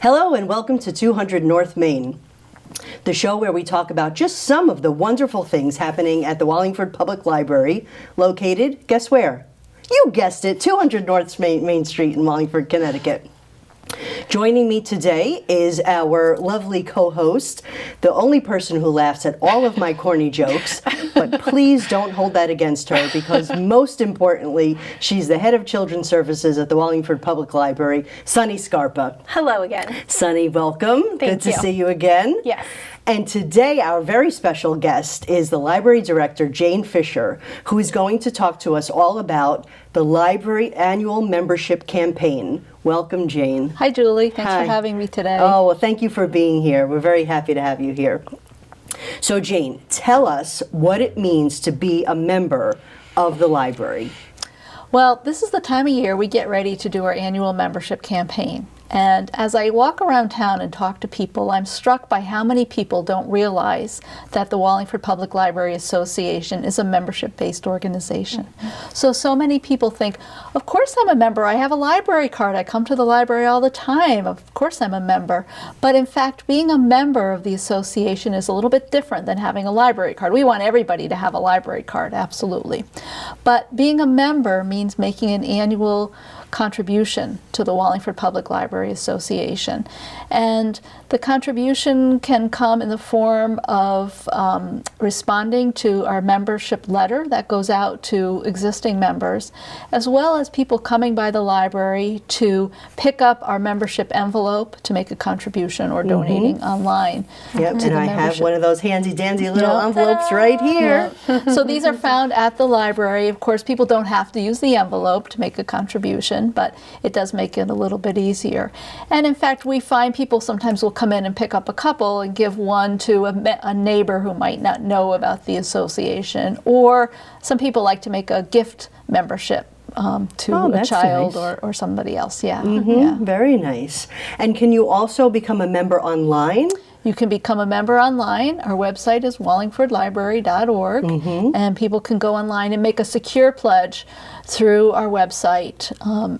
Hello and welcome to 200 North Main, the show where we talk about just some of the wonderful things happening at the Wallingford Public Library, located, guess where? You guessed it, 200 North Main Street in Wallingford, Connecticut. Joining me today is our lovely co-host, the only person who laughs at all of my corny jokes, but please don't hold that against her because most importantly, she's the head of Children's Services at the Wallingford Public Library, Sunny Scarpa. Hello again. Sunny, welcome. Thank Good you. to see you again. Yes. And today our very special guest is the library director, Jane Fisher, who is going to talk to us all about the library annual membership campaign. Welcome, Jane. Hi, Julie. Thanks Hi. for having me today. Oh, well, thank you for being here. We're very happy to have you here. So, Jane, tell us what it means to be a member of the library. Well, this is the time of year we get ready to do our annual membership campaign. And as I walk around town and talk to people, I'm struck by how many people don't realize that the Wallingford Public Library Association is a membership-based organization. So many people think, of course I'm a member. I have a library card. I come to the library all the time. Of course I'm a member. But in fact, being a member of the association is a little bit different than having a library card. We want everybody to have a library card, absolutely. But being a member means making an annual contribution to the Wallingford Public Library Association. And the contribution can come in the form of responding to our membership letter that goes out to existing members, as well as people coming by the library to pick up our membership envelope to make a contribution or donating online. Yep, to and the I have membership. one of those handy-dandy little Yep. envelopes right here. So these are found at the library. Of course, people don't have to use the envelope to make a contribution, but it does make it a little bit easier. And in fact, we find people sometimes will come in and pick up a couple and give one to a neighbor who might not know about the association, or some people like to make a gift membership to Oh, a that's child nice. or somebody else. Yeah. Mm-hmm. Very nice. And can you also become a member online? You can become a member online. Our website is wallingfordlibrary.org, and people can go online and make a secure pledge through our website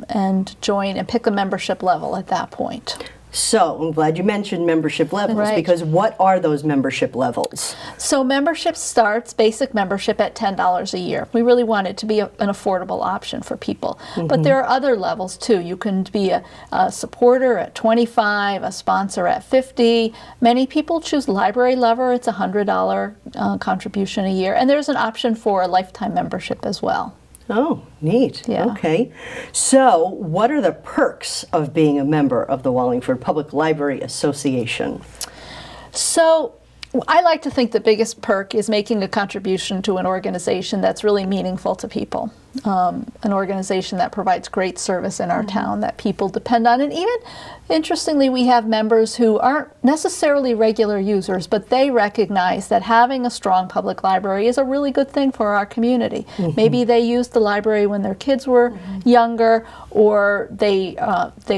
and join and pick a membership level at that point. So, I'm glad you mentioned membership levels, Right. because what are those membership levels? So membership starts, basic membership, at $10 a year. We really want it to be an affordable option for people. But there are other levels too. You can be a supporter at $25, a sponsor at $50. Many people choose Library Lover. It's a $100 contribution a year. And there's an option for a lifetime membership as well. Oh, neat. Yeah. Okay. So, what are the perks of being a member of the Wallingford Public Library Association? So I like to think the biggest perk is making a contribution to an organization that's really meaningful to people. An organization that provides great service in our town that people depend on. And even, interestingly, we have members who aren't necessarily regular users, but they recognize that having a strong public library is a really good thing for our community. Maybe they used the library when their kids were younger, or they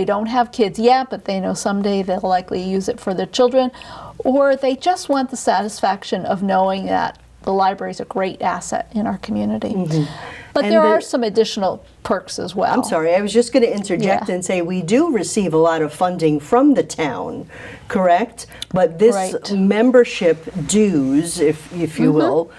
don't have kids yet, but they know someday they'll likely use it for their children, or they just want the satisfaction of knowing that the library is a great asset in our community. But And there are some additional perks as well. I'm sorry, I was just going to interject Yeah. and say we do receive a lot of funding from the town, correct? But this Right. membership dues, if you will,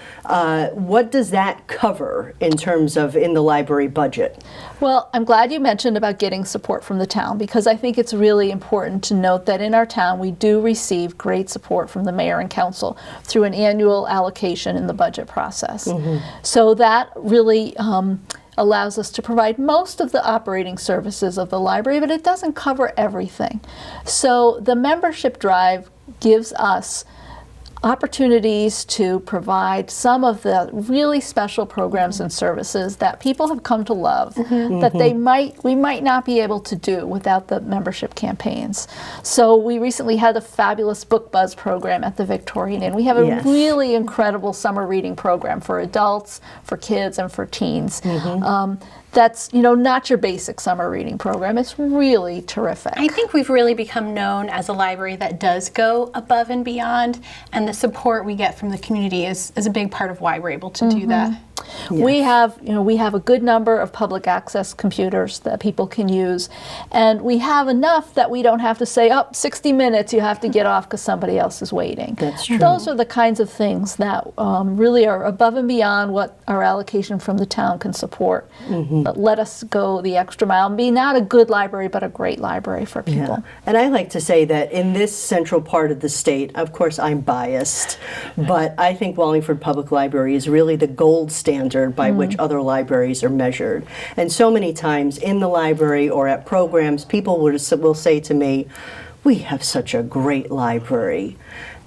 what does that cover in terms of in the library budget? Well, I'm glad you mentioned about getting support from the town, because I think it's really important to note that in our town we do receive great support from the mayor and council through an annual allocation in the budget process. So that really allows us to provide most of the operating services of the library, but it doesn't cover everything. So the membership drive gives us opportunities to provide some of the really special programs and services that people have come to love that we might not be able to do without the membership campaigns. So we recently had a fabulous Book Buzz program at the Victorian Inn. We have a Yes. really incredible summer reading program for adults, for kids, and for teens. That's, not your basic summer reading program. It's really terrific. I think we've really become known as a library that does go above and beyond, and the support we get from the community is a big part of why we're able to do that. We have, we have a good number of public access computers that people can use, and we have enough that we don't have to say, 60 minutes, you have to get off because somebody else is waiting. That's true. Those are the kinds of things that really are above and beyond what our allocation from the town can support. But let us go the extra mile and be not a good library, but a great library for people. Yeah. And I like to say that in this central part of the state, of course I'm biased, but I think Wallingford Public Library is really the gold standard by which other libraries are measured. And so many times in the library or at programs, people will say to me, "We have such a great library."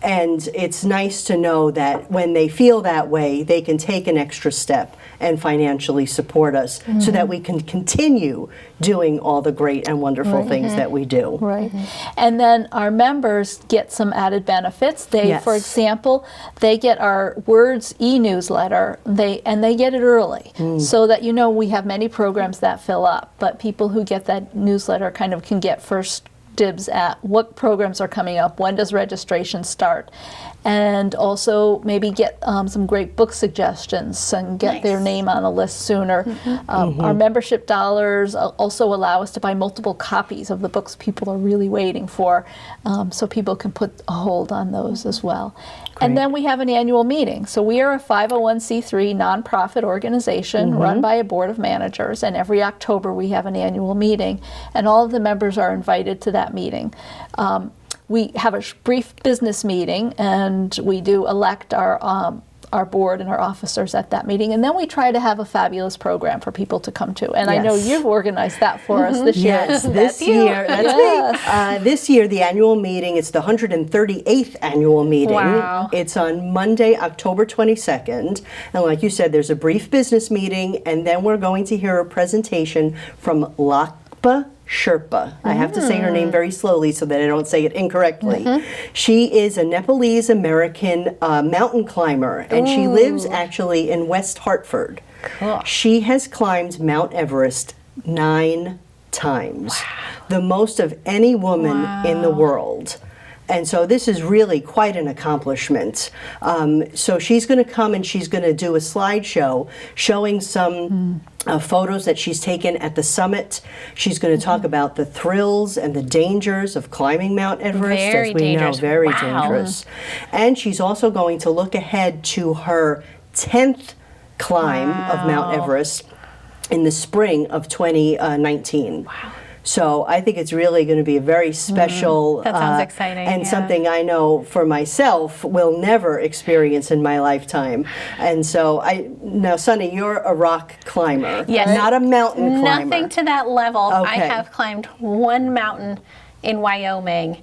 And it's nice to know that when they feel that way, they can take an extra step and financially support us so that we can continue doing all the great and wonderful things that we do. Right. And then our members get some added benefits. They, for example, they get our Words e-newsletter, and they get it early, so that we have many programs that fill up, but people who get that newsletter kind of can get first dibs at what programs are coming up, when does registration start, and also maybe get some great book suggestions and get their name on a list sooner. Our membership dollars also allow us to buy multiple copies of the books people are really waiting for, so people can put a hold on those as well. And then we have an annual meeting. So we are a 501c3 nonprofit organization run by a board of managers, and every October we have an annual meeting, and all of the members are invited to that meeting. We have a brief business meeting, and we do elect our board and our officers at that meeting, and then we try to have a fabulous program for people to come to. And I know you've organized that for us this year. Yes, this year. That's me. This year, the annual meeting, it's the 138th annual meeting. Wow. It's on Monday, October 22nd. And like you said, there's a brief business meeting, and then we're going to hear a presentation from Lakpa Sherpa. I have to say her name very slowly so that I don't say it incorrectly. She is a Nepalese American mountain climber, and she lives actually in West Hartford. Cool. She has climbed Mount Everest 9 times, the most of any woman in the world. And so this is really quite an accomplishment. So she's going to come and she's going to do a slideshow showing some photos that she's taken at the summit. She's going to talk about the thrills and the dangers of climbing Mount Everest. Very as we dangerous. know, very Wow. dangerous. And she's also going to look ahead to her 10th climb of Mount Everest in the spring of 2019. Wow. So I think it's really going to be a very special That sounds exciting, and yeah. something I know for myself will never experience in my lifetime. And so now Sunny, you're a rock climber, Yes. not a mountain climber. Nothing to that level. I Okay. have climbed one mountain in Wyoming,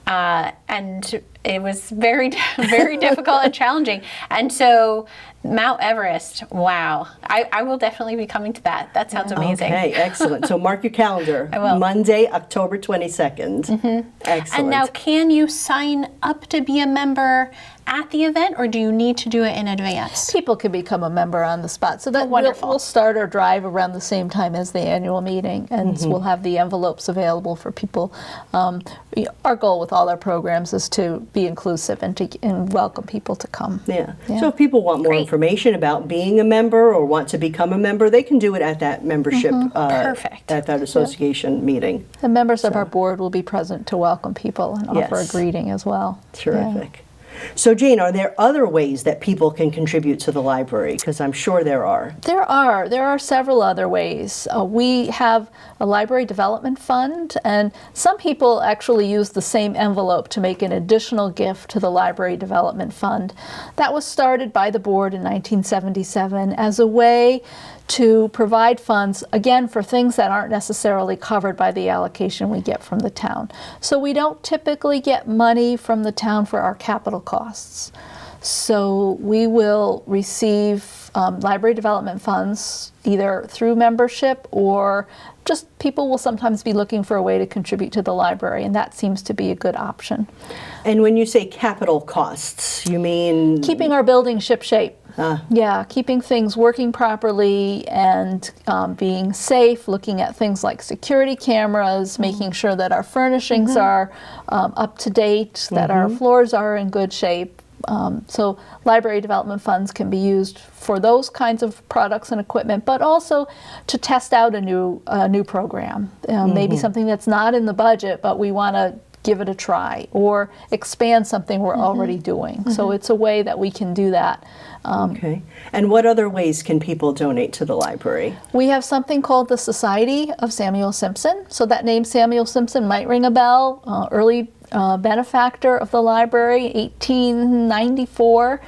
and it was very, very difficult and challenging. And so Mount Everest, wow. I will definitely be coming to that. That sounds amazing. Okay, excellent. So mark your calendar. I will. Monday, October 22nd. Excellent. And now, can you sign up to be a member at the event, or do you need to do it in advance? People can become a member on the spot. So that wonderful. we'll start our drive around the same time as the annual meeting, and we'll have the envelopes available for people. Our goal with all our programs is to be inclusive and welcome people to come. Yeah. So if people want more information about being a member or want to become a member, they can do it at that membership, Perfect. at that association meeting. The members of our board will be present to welcome people and offer a Yes. greeting as well. Terrific. So Jane, are there other ways that people can contribute to the library? Because I'm sure there are. There are several other ways. We have a library development fund, and some people actually use the same envelope to make an additional gift to the library development fund. That was started by the board in 1977 as a way to provide funds, again, for things that aren't necessarily covered by the allocation we get from the town. So we don't typically get money from the town for our capital costs. So we will receive library development funds either through membership, or just people will sometimes be looking for a way to contribute to the library, and that seems to be a good option. And when you say capital costs, you mean? Keeping our building shipshape. Yeah, keeping things working properly and being safe, looking at things like security cameras, making sure that our furnishings are up to date, that our floors are in good shape, So library development funds can be used for those kinds of products and equipment, but also to test out a new program. Maybe something that's not in the budget, but we want to give it a try, or expand something we're already doing. So it's a way that we can do that. Okay. And what other ways can people donate to the library? We have something called the Society of Samuel Simpson. So that name Samuel Simpson might ring a bell. Early benefactor of the library, 1894,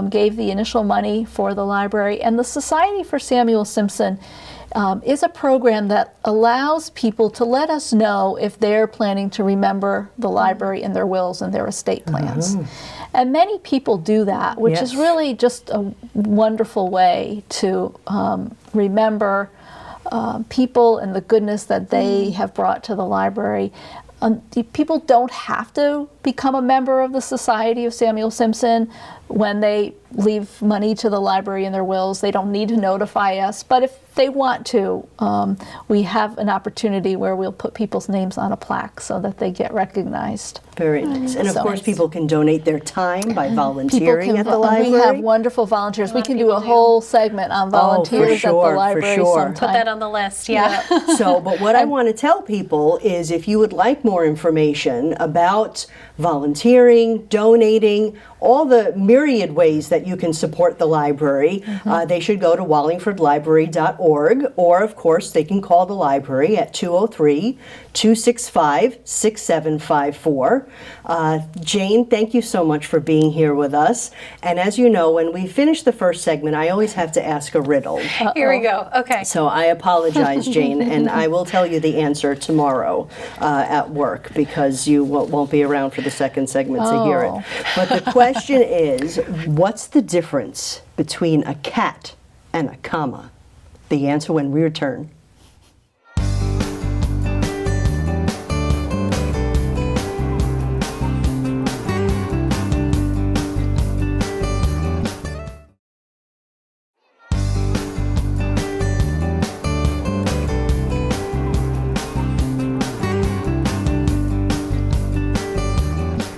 gave the initial money for the library. And the Society for Samuel Simpson is a program that allows people to let us know if they're planning to remember the library in their wills and their estate plans. And many people do that, which is really just a wonderful way to remember people and the goodness that they have brought to the library. People don't have to become a member of the Society of Samuel Simpson when they leave money to the library in their wills. They don't need to notify us, but if they want to, we have an opportunity where we'll put people's names on a plaque so that they get recognized. Very nice. And of So course, nice. people can donate their time by volunteering at the library. We have wonderful volunteers. We can do a people do. whole segment on volunteers sure, at for the library sure. sometime. Put that on the list, yeah. So, but what I want to tell people is if you would like more information about volunteering, donating, all the myriad ways that you can support the library, they should go to wallingfordlibrary.org, or of course they can call the library at 203-265-6754. Jane, thank you so much for being here with us. And as you know, when we finish the first segment, I always have to ask a riddle. Here we go. Okay. So I apologize, Jane, and I will tell you the answer tomorrow at work because you won't be around for the second segment to hear it. But the question is, what's the difference between a cat and a comma? The answer when we return.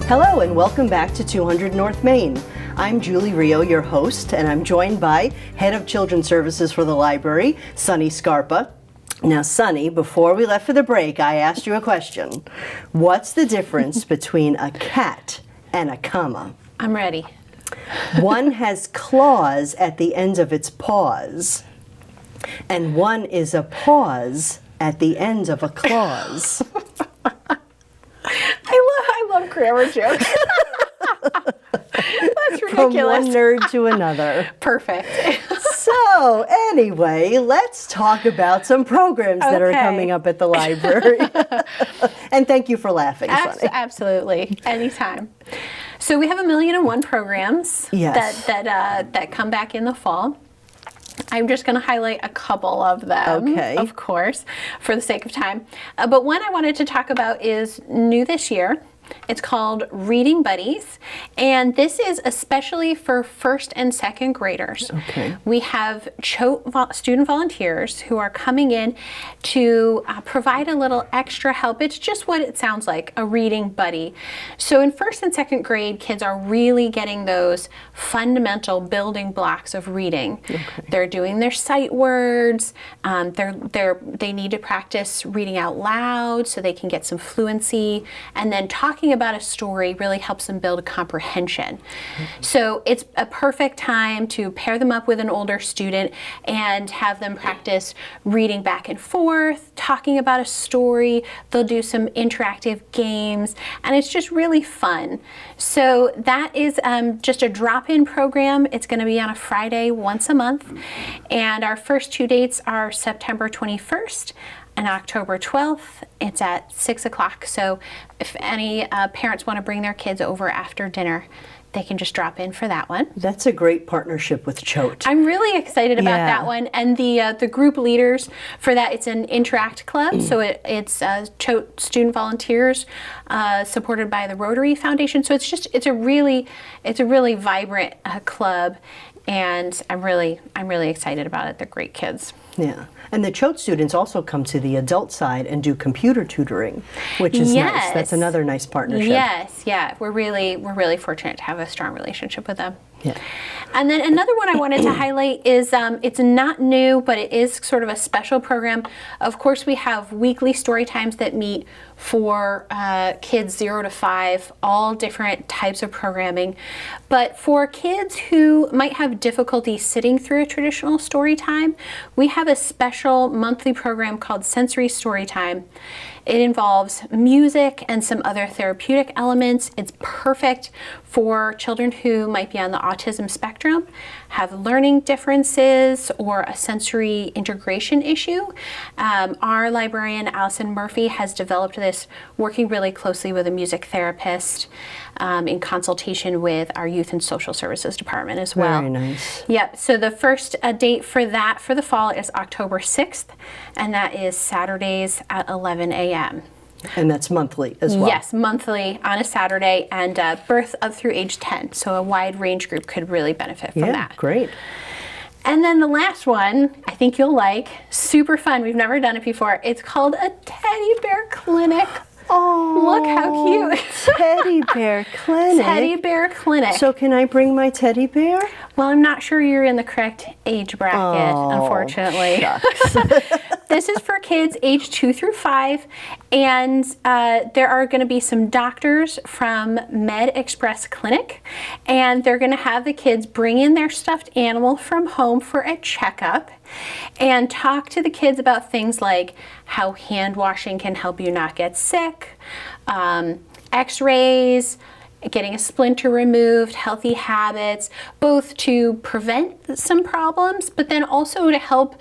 Hello and welcome back to 200 North Main. I'm Julie Rio, your host, and I'm joined by Head of Children's Services for the library, Sunny Scarpa. Now, Sunny, before we left for the break, I asked you a question. What's the difference between a cat and a comma? I'm ready. One has claws at the end of its paws, and one is a pause at the end of a clause. I love grammar jokes. That's ridiculous. From one nerd to another. Perfect. So, anyway, let's talk about some programs that are Okay. coming up at the library. And thank you for laughing, Sunny. Absolutely. Anytime. So we have 1,000,001 programs Yes. that come back in the fall. I'm just going to highlight a couple of them, Okay. of course, for the sake of time. But one I wanted to talk about is new this year. It's called Reading Buddies, and this is especially for first and second graders. Okay. We have student volunteers who are coming in to provide a little extra help. It's just what it sounds like, a reading buddy. So in first and second grade, kids are really getting those fundamental building blocks of reading. Okay. They're doing their sight words. They need to practice reading out loud so they can get some fluency, and then talking about a story really helps them build a comprehension. So it's a perfect time to pair them up with an older student and have them practice reading back and forth, talking about a story. They'll do some interactive games, and it's just really fun. So that is just a drop-in program. It's going to be on a Friday once a month, and our first two dates are September 21st and October 12th. It's at 6 o'clock. So if any parents want to bring their kids over after dinner, they can just drop in for that one. That's a great partnership with Choate. I'm really excited about Yeah. that one. And the group leaders for that, it's an Interact Club. So it's Choate student volunteers supported by the Rotary Foundation. So it's a really vibrant club. and I'm really excited about it. They're great kids. Yeah. And the Choate students also come to the adult side and do computer tutoring, which is nice. That's another nice partnership. Yes, yeah. We're really fortunate to have a strong relationship with them. Yeah. And then another one I wanted to highlight is it's not new, but it is sort of a special program. Of course, we have weekly story times that meet for kids 0 to 5, all different types of programming. But for kids who might have difficulty sitting through a traditional story time, we have a special monthly program called Sensory Story Time. It involves music and some other therapeutic elements. It's perfect for children who might be on the autism spectrum, have learning differences, or a sensory integration issue. Our librarian, Allison Murphy, has developed this working really closely with a music therapist in consultation with our Youth and Social Services Department as well. Very nice. Yep, so the first date for that for the fall is October 6th, and that is Saturdays at 11 a.m. And that's monthly as well? Yes, monthly on a Saturday, and birth up through age 10. So a wide range group could really benefit from that. Yeah, great. And then the last one, I think you'll like, super fun. We've never done it before. It's called a teddy bear clinic. Oh, look how cute. Teddy bear clinic. Teddy bear clinic. So can I bring my teddy bear? Well, I'm not sure you're in the correct age bracket, unfortunately. This is for kids age 2 through 5, and there are going to be some doctors from Med Express Clinic, and they're going to have the kids bring in their stuffed animal from home for a checkup and talk to the kids about things like how hand washing can help you not get sick, x-rays, getting a splinter removed, healthy habits, both to prevent some problems, but then also to help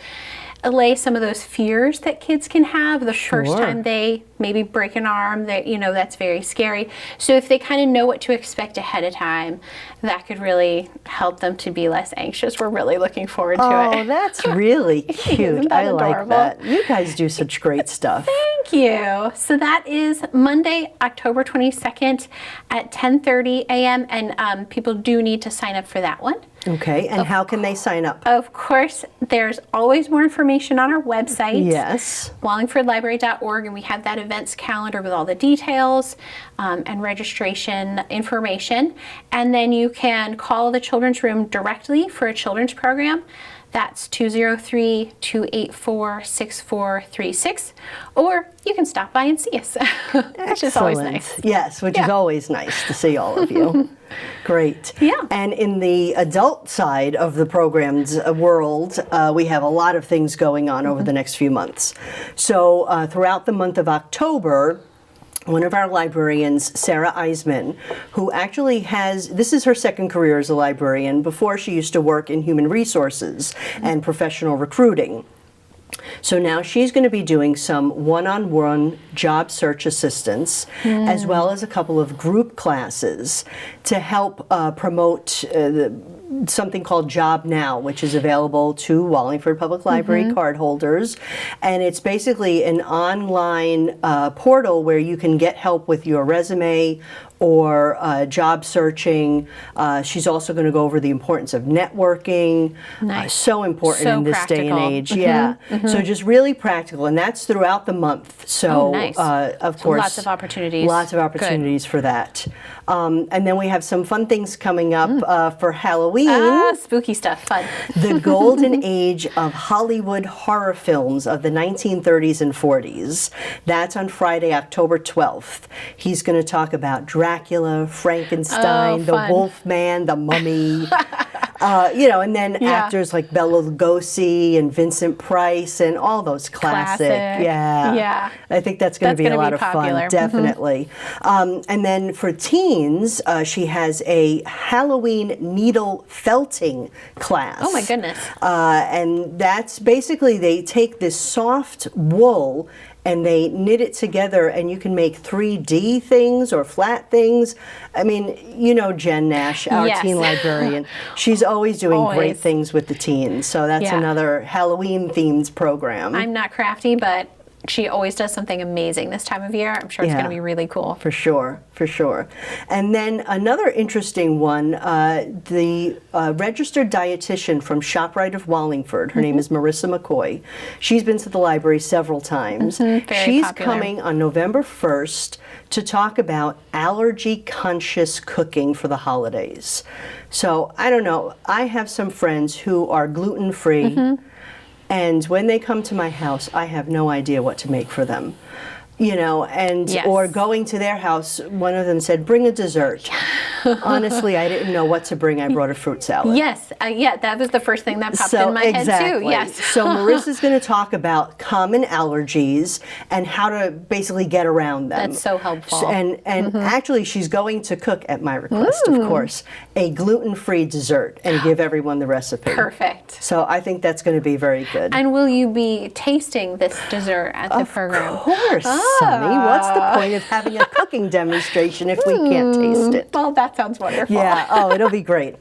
allay some of those fears that kids can have the first time they maybe break an arm. That, you know, that's very scary. So if they kind of know what to expect ahead of time, that could really help them to be less anxious. We're really looking forward to it. Oh, that's really cute. Isn't that I like adorable? that. You guys do such great stuff. Thank you. So that is Monday, October 22nd at 10:30 a.m. And people do need to sign up for that one. Okay, and how can they sign up? Of course, there's always more information on our website. Yes. wallingfordlibrary.org, and we have that events calendar with all the details and registration information. And then you can call the Children's Room directly for a children's program. That's 203-284-6436. Or you can stop by and see us, which is always nice. Yes, which is always nice to see all of you. Great. Yeah. And in the adult side of the program's world, we have a lot of things going on over the next few months. So throughout the month of October, one of our librarians, Sarah Eisman, who actually this is her second career as a librarian. Before, she used to work in human resources and professional recruiting. So now she's going to be doing some one-on-one job search assistance, as well as a couple of group classes to help promote something called Job Now, which is available to Wallingford Public Library card holders. And it's basically an online portal where you can get help with your resume or job searching. She's also going to go over the importance of networking. Nice. So important So in this day and practical. age. Yeah. So just really practical, and that's throughout the month. So nice. Of So course, lots of opportunities. Lots of opportunities for that. And then we have some fun things coming up for Halloween. Spooky stuff, fun. The golden age of Hollywood horror films of the 1930s and 40s. That's on Friday, October 12th. He's going to talk about Dracula, Frankenstein, the fun. Wolfman, the Mummy. And then actors like Bela Lugosi and Vincent Price and all those classic. Yeah. I think that's going to be a lot of popular. fun, definitely. And then for teens, she has a Halloween needle felting class. Oh my goodness. And that's basically, they take this soft wool and they knit it together, and you can make 3D things or flat things. I mean, you know Jen Nash, our teen librarian. She's always doing great Always. things with the teens. So that's another Halloween-themed program. I'm not crafty, but she always does something amazing this time of year. I'm sure it's Yeah. going to be really cool. For sure, for sure. And then another interesting one, the registered dietitian from ShopRite of Wallingford, her name is Marissa McCoy. She's been to the library several times. Very She's popular. coming on November 1st to talk about allergy-conscious cooking for the holidays. So, I don't know, I have some friends who are gluten-free, and when they come to my house, I have no idea what to make for them. You know, and Yes. or going to their house, one of them said, bring a dessert. Honestly, I didn't know what to bring. I brought a fruit salad. Yes, yeah, that was the first thing that popped in my head too. Yes. So Marissa's going to talk about common allergies and how to basically get around them. That's so helpful. And actually, she's going to cook, at my request, of course, a gluten-free dessert and give everyone the recipe. Perfect. So I think that's going to be very good. And will you be tasting this dessert at the program? Of course, Sonny. What's the point of having a cooking demonstration if we can't taste it? Well, that sounds wonderful. Yeah, oh, it'll be great.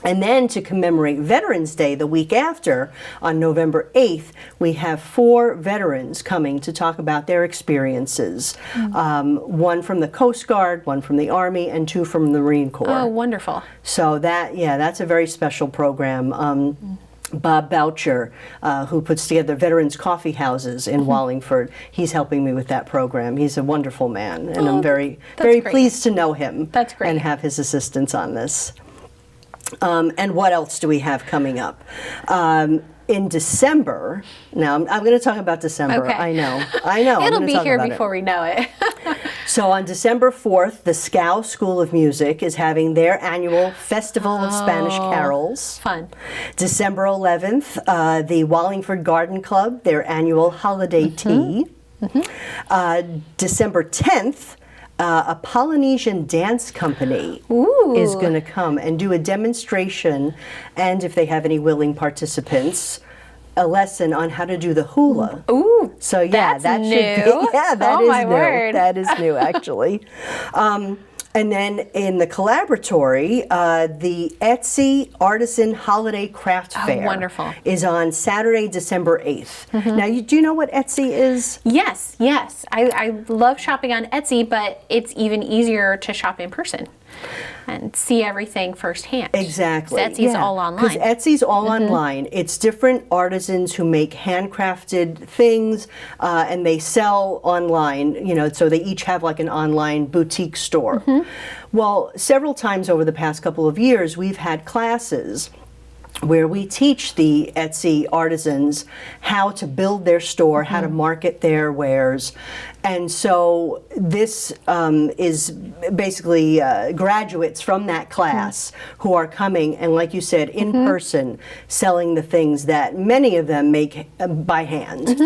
And then to commemorate Veterans Day the week after, on November 8th, we have 4 veterans coming to talk about their experiences. One from the Coast Guard, one from the Army, and 2 from the Marine Corps. Oh, wonderful. So that's a very special program. Bob Boucher, who puts together Veterans Coffee Houses in Wallingford, he's helping me with that program. He's a wonderful man, and I'm very great. pleased to know him. That's great. And have his assistance on this. And what else do we have coming up? In December, now I'm going to talk about December. Okay. I know. I'm It'll gonna be talk here about it. before we know it. So on December 4th, the SCOW School of Music is having their annual Festival of Spanish Carols. Fun. December 11th, the Wallingford Garden Club, their annual holiday tea. December 10th, a Polynesian dance company is going to come and do a demonstration, and if they have any willing participants, a lesson on how to do the hula. Ooh, So yeah, that's that new. should be, yeah, that Oh, is my new. word. That is new, actually. And then in the collaboratory, the Etsy Artisan Holiday Craft Fair wonderful. is on Saturday, December 8th. Now, do you know what Etsy is? Yes. I love shopping on Etsy, but it's even easier to shop in person and see everything firsthand. Exactly. 'Cause Etsy's all online. Because Etsy's all online. It's different artisans who make handcrafted things, and they sell online. You know, so they each have like an online boutique store. Well, several times over the past couple of years, we've had classes where we teach the Etsy artisans how to build their store, how to market their wares. And so this is basically graduates from that class who are coming and, like you said, in person, selling the things that many of them make by hand.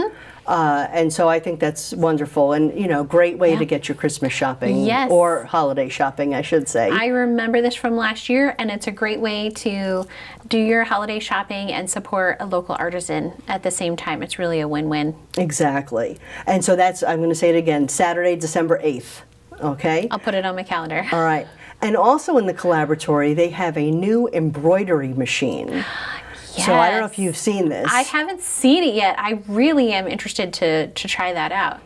And so I think that's wonderful, and you know, great way to get your Christmas shopping, Yes. or holiday shopping, I should say. I remember this from last year, and it's a great way to do your holiday shopping and support a local artisan at the same time. It's really a win-win. Exactly. And so that's, I'm going to say it again, Saturday, December 8th. Okay? I'll put it on my calendar. All right. And also in the collaboratory, they have a new embroidery machine. So I don't know if you've seen this. I haven't seen it yet. I really am interested to try that out.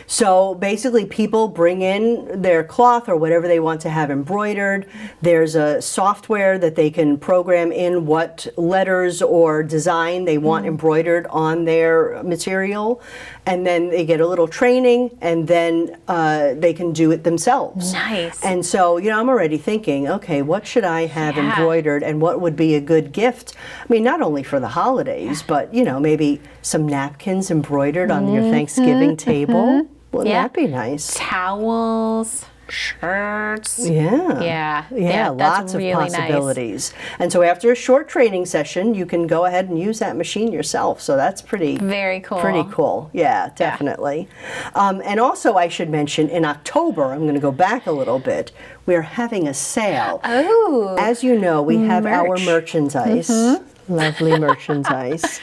So basically, people bring in their cloth or whatever they want to have embroidered. There's a software that they can program in what letters or design they want embroidered on their material. And then they get a little training, and then they can do it themselves. Nice. And so, you know, I'm already thinking, okay, what should I have embroidered, and what would be a good gift? I mean, not only for the holidays, but, you know, maybe some napkins embroidered on your Thanksgiving table. Wouldn't that be nice? Towels, shirts. Yeah. Yeah, that's Lots of really nice. possibilities. And so after a short training session, you can go ahead and use that machine yourself. So that's pretty Very cool. Pretty cool. Yeah, definitely. And also I should mention, in October, I'm going to go back a little bit, we're having a sale. Oh. As you know, we have our merchandise. Lovely merchandise.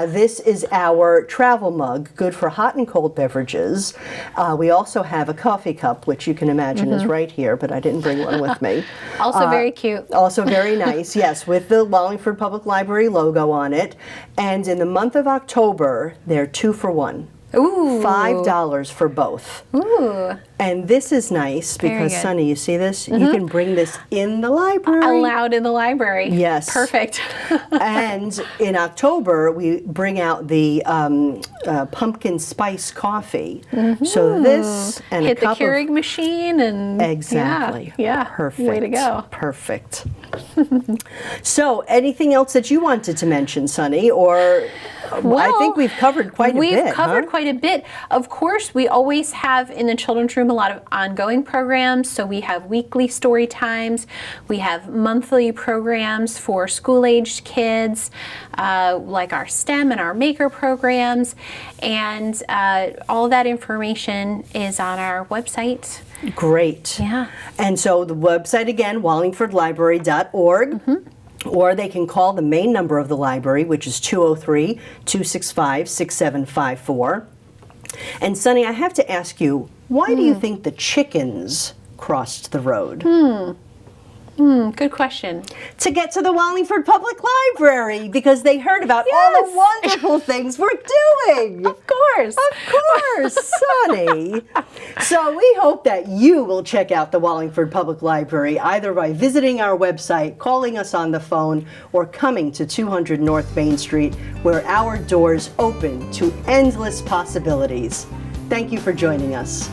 This is our travel mug, good for hot and cold beverages. We also have a coffee cup, which you can imagine is right here, but I didn't bring one with me. Also very cute. Also very nice, yes, with the Wallingford Public Library logo on it. And in the month of October, they're 2 for 1. Ooh. $5 for both. Ooh. And this is nice because, good. Sunny, you see this? You can bring this in the library. Allowed in the library. Yes. Perfect. And in October, we bring out the pumpkin spice coffee. So this and Hit a the cup Keurig machine and Exactly. Yeah. Perfect. Way to go. Perfect. So, anything else that you wanted to mention, Sunny? Or I think we've covered quite a bit. We've covered quite a bit. Of course, we always have in the children's room a lot of ongoing programs. So we have weekly story times. We have monthly programs for school-aged kids, like our STEM and our Maker programs. And all that information is on our website. Great. Yeah. And so the website again, wallingfordlibrary.org. Or they can call the main number of the library, which is 203-265-6754. And Sunny, I have to ask you, why do you think the chickens crossed the road? Good question. To get to the Wallingford Public Library, because they heard about all the Yes. wonderful things we're doing. Of course. Of course, Sunny. So we hope that you will check out the Wallingford Public Library either by visiting our website, calling us on the phone, or coming to 200 North Main Street, where our doors open to endless possibilities. Thank you for joining us.